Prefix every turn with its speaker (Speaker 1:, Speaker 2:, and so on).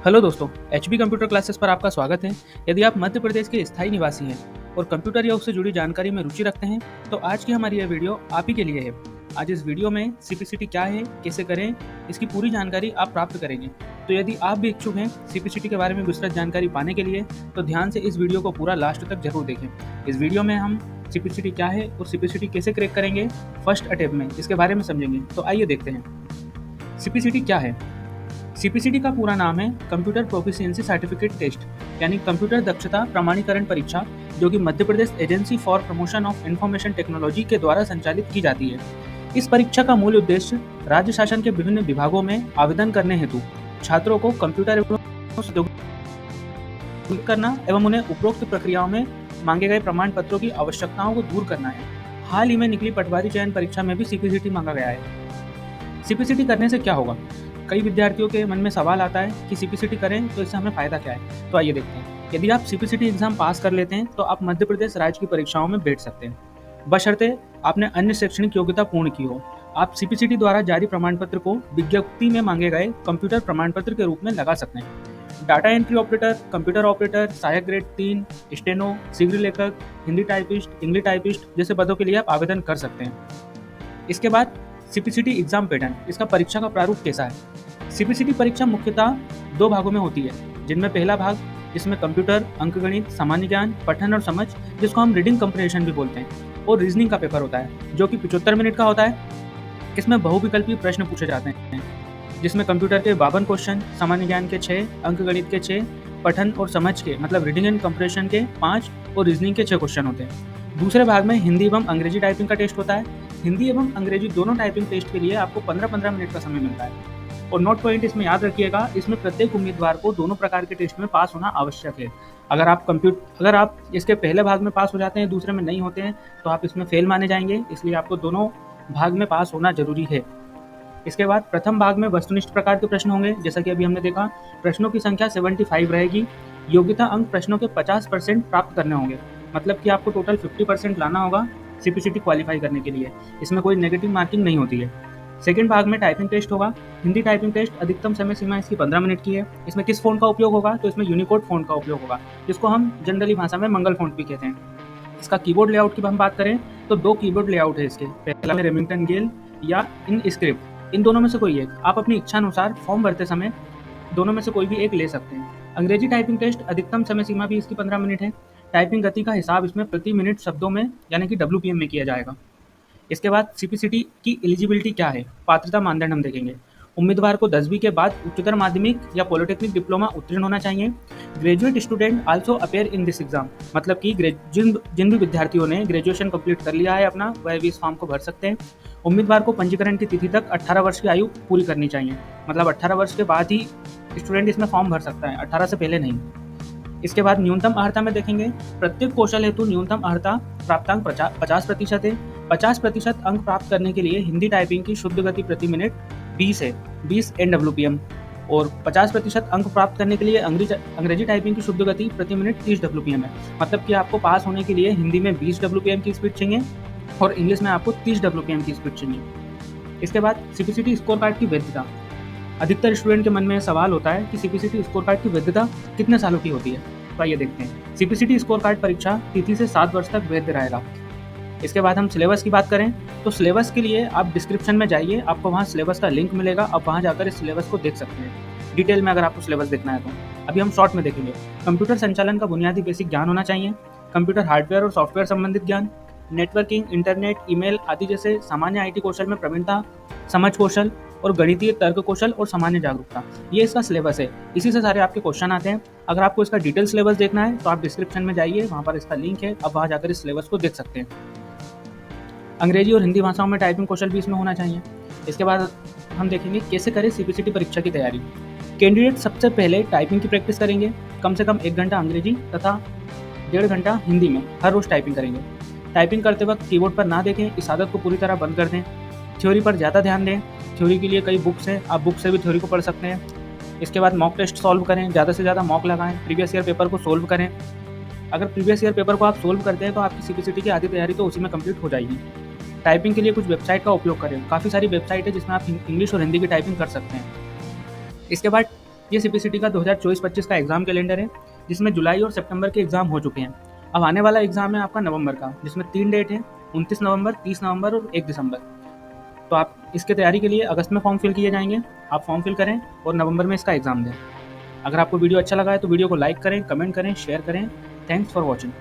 Speaker 1: Hello दोस्तों, HP computer classes पर आपका स्वागत है। यदि आप मध्य प्रदेश के स्थायी निवासी हैं और कंप्यूटर या उससे जुड़ी जानकारी में रुचि रखते हैं, तो आज की हमारी यह वीडियो आप ही के लिए है। आज इस वीडियो में सीपीसीटी क्या है, कैसे करें, इसकी पूरी जानकारी आप प्राप्त करेंगे। तो यदि आप भी इच्छुक हैं सीपीसीटी के बारे में विस्तृत जानकारी पाने के लिए, तो ध्यान से इस वीडियो को पूरा लास्ट तक जरूर देखें। इस वीडियो में हम सीपीसीटी क्या है और सीपीसीटी कैसे क्रैक करेंगे फर्स्ट अटेम्प्ट में, इसके बारे में समझेंगे। तो आइए देखते हैं सीपीसीटी क्या है। सीपीसीटी का पूरा नाम है कंप्यूटर प्रोफिशिएंसी सर्टिफिकेट टेस्ट, यानी कंप्यूटर दक्षता प्रमाणीकरण परीक्षा, जो कि Madhya Pradesh agency for promotion of information technology के द्वारा संचालित की जाती है। इस परीक्षा का मूल उद्देश्य राज्य शासन के विभिन्न विभागों में आवेदन करने हेतु छात्रों को कंप्यूटर एवं करना एवं उन्हें उपरोक्त प्रक्रियाओं में मांगे गए प्रमाण पत्रों की आवश्यकताओं को दूर करना है। हाल ही में निकली पटवारी चयन परीक्षा में भी सीपीसीटी मांगा गया है। सीपीसीटी करने से क्या होगा? कई विद्यार्थियों के मन में सवाल आता है कि सीपीसीटी करें तो इससे हमें फ़ायदा क्या है। तो आइए देखते हैं। यदि आप सीपीसीटी एग्जाम पास कर लेते हैं तो आप मध्य प्रदेश राज्य की परीक्षाओं में बैठ सकते हैं, बशर्ते आपने अन्य शैक्षणिक योग्यता पूर्ण की हो। आप सीपीसीटी द्वारा जारी प्रमाण पत्र को विज्ञप्ति में मांगे गए कंप्यूटर प्रमाण पत्र के रूप में लगा सकते हैं। Data entry operator, computer operator, सहायक ग्रेड 3, स्टेनो, शीघ्र लेखक, हिंदी टाइपिस्ट, इंग्लिश टाइपिस्ट जैसे पदों के लिए आप आवेदन कर सकते हैं। इसके बाद सीपीसीटी एग्जाम पैटर्न, इसका परीक्षा का प्रारूप कैसा है। सीपीसीटी परीक्षा मुख्यतः दो भागों में होती है, जिनमें पहला भाग जिसमें कंप्यूटर, अंकगणित, सामान्य ज्ञान, पठन और समझ, जिसको हम रीडिंग कंप्रहेंशन भी बोलते हैं, और रीजनिंग का पेपर होता है, जो कि 75 मिनट का होता है। इसमें बहुविकल्पी प्रश्न पूछे जाते हैं, जिसमें कंप्यूटर के 52 क्वेश्चन, सामान्य ज्ञान के 6, अंकगणित के 6, पठन और समझ के मतलब रीडिंग एंड कंप्रहेंशन के 5 और रीजनिंग के 6 क्वेश्चन होते हैं। दूसरे भाग में हिंदी एवं अंग्रेजी टाइपिंग का टेस्ट होता है। हिंदी एवं अंग्रेजी दोनों टाइपिंग टेस्ट के लिए आपको 15-15 मिनट का समय मिलता है। और नोट पॉइंट इसमें याद रखिएगा, इसमें प्रत्येक उम्मीदवार को दोनों प्रकार के टेस्ट में पास होना आवश्यक है। अगर आप इसके पहले भाग में पास हो जाते हैं, दूसरे में नहीं होते हैं, तो आप इसमें फेल माने जाएंगे। इसलिए आपको दोनों भाग में पास होना जरूरी है। इसके बाद प्रथम भाग में वस्तुनिष्ठ प्रकार के प्रश्न होंगे। जैसा कि अभी हमने देखा, प्रश्नों की संख्या 75 रहेगी। योग्यता अंक प्रश्नों के 50% प्राप्त करने होंगे, मतलब कि आपको टोटल 50% लाना होगा सीपीसीटी क्वालिफाई करने के लिए। इसमें कोई नेगेटिव मार्किंग नहीं होती है। सेकेंड भाग में टाइपिंग टेस्ट होगा। हिंदी टाइपिंग टेस्ट, अधिकतम समय सीमा इसकी 15 मिनट की है। इसमें किस फ़ॉन्ट का उपयोग होगा? तो इसमें यूनिकोड फ़ॉन्ट का उपयोग होगा, जिसको हम जनरली भाषा में मंगल फ़ॉन्ट भी कहते हैं। इसका कीबोर्ड लेआउट की हम बात करें तो 2 कीबोर्ड लेआउट है इसके। पहला है रेमिंगटन गेल या इन स्क्रिप्ट, इन दोनों में से कोई एक आप अपनी इच्छा अनुसार फॉर्म भरते समय दोनों में से कोई भी एक ले सकते हैं। अंग्रेजी टाइपिंग टेस्ट, अधिकतम समय सीमा भी इसकी 15 मिनट है। टाइपिंग गति का हिसाब इसमें प्रति मिनट शब्दों में यानी कि WPM में किया जाएगा। इसके बाद सीपीसीटी की एलिजिबिलिटी क्या है, पात्रता मानदंड हम देखेंगे। उम्मीदवार को 10वीं के बाद उच्चतर माध्यमिक या पॉलिटेक्निक डिप्लोमा उत्तीर्ण होना चाहिए। Graduate student also appear in this exam, मतलब कि जिन भी विद्यार्थियों ने ग्रेजुएशन कंप्लीट कर लिया है अपना, वह भी इस फॉर्म को भर सकते हैं। उम्मीदवार को पंजीकरण की तिथि तक 18 वर्ष की आयु पूरी करनी चाहिए, मतलब 18 वर्ष के बाद ही स्टूडेंट इसमें फॉर्म भर सकता है, 18 से पहले नहीं। इसके बाद न्यूनतम अर्हता में देखेंगे। प्रत्येक कौशल हेतु न्यूनतम अर्हता प्राप्तांक 50% है। 50% अंक प्राप्त करने के लिए हिंदी टाइपिंग की शुद्ध गति प्रति मिनट 20 है, 20 NWPM, और 50% अंक प्राप्त करने के लिए अंग्रेजी टाइपिंग की शुद्ध गति प्रति मिनट 30 WPM है। मतलब कि आपको पास होने के लिए हिंदी में 20 WPM की स्पीड चाहिए और इंग्लिश में आपको 30 WPM की स्पीड चाहिए। इसके बाद सीपीसीटी स्कोर कार्ड की वैधता। अधिकतर स्टूडेंट के मन में सवाल होता है कि सीपीसीटी स्कोर कार्ड की वैधता कितने सालों की होती है। तो आइए देखते हैं। सीपीसीटी स्कोर कार्ड परीक्षा तिथि से 7 वर्ष तक वैध रहेगा। इसके बाद हम सिलेबस की बात करें तो सिलेबस के लिए आप डिस्क्रिप्शन में जाइए, आपको वहाँ सिलेबस का लिंक मिलेगा। आप वहाँ जाकर इस सिलेबस को देख सकते हैं डिटेल में, अगर आपको सिलेबस देखना है तो। अभी हम शॉर्ट में देखेंगे। कंप्यूटर संचालन का बुनियादी बेसिक ज्ञान होना चाहिए। कंप्यूटर हार्डवेयर और सॉफ्टवेयर संबंधित ज्ञान, नेटवर्किंग, इंटरनेट, ईमेल आदि जैसे सामान्य आईटी कौशल में प्रवीणता, समझ कौशल और गणितीय तर्क कौशल और सामान्य जागरूकता, ये इसका सिलेबस है। इसी से सारे आपके क्वेश्चन आते हैं। अगर आपको इसका डिटेल सिलेबस देखना है तो आप डिस्क्रिप्शन में जाइए, वहाँ पर इसका लिंक है, आप वहाँ जाकर इस सिलेबस को देख सकते हैं। अंग्रेजी और हिंदी भाषाओं में टाइपिंग कौशल भी इसमें होना चाहिए। इसके बाद हम देखेंगे कैसे करें सीपीसीटी परीक्षा की तैयारी। कैंडिडेट सबसे पहले टाइपिंग की प्रैक्टिस करेंगे। कम से कम 1 घंटा अंग्रेजी तथा 1.5 घंटा हिंदी में हर रोज़ टाइपिंग करेंगे। टाइपिंग करते वक्त कीबोर्ड पर ना देखें, इस आदत को पूरी तरह बंद कर दें। थ्योरी पर ज़्यादा ध्यान दें। थ्योरी के लिए कई बुक्स हैं, आप बुक से भी थ्योरी को पढ़ सकते हैं। इसके बाद मॉक टेस्ट सॉल्व करें, ज़्यादा से ज़्यादा मॉक लगाएं। प्रीवियस ईयर पेपर को सोल्व करें। अगर प्रीवियस ईयर पेपर को आप सोल्व करते हैं तो आपकी सीपीसीटी की आधी तैयारी तो उसी में कंप्लीट हो जाएगी। टाइपिंग के लिए कुछ वेबसाइट का उपयोग करें। काफ़ी सारी वेबसाइट है जिसमें आप इंग्लिश और हिंदी की टाइपिंग कर सकते हैं। इसके बाद ये CPCT का 2024-25 का एग्ज़ाम कैलेंडर है, जिसमें जुलाई और सितंबर के एग्ज़ाम हो चुके हैं। अब आने वाला एग्ज़ाम है आपका नवंबर का, जिसमें 3 डेट है, 29 नवंबर, 30 नवंबर और 1 दिसंबर। तो आप इसके तैयारी के लिए अगस्त में फॉर्म फिल किए जाएंगे। आप फॉर्म फिल करें और नवंबर में इसका एग्ज़ाम दें। अगर आपको वीडियो अच्छा लगा है तो वीडियो को लाइक करें, कमेंट करें, शेयर करें। Thanks for watching.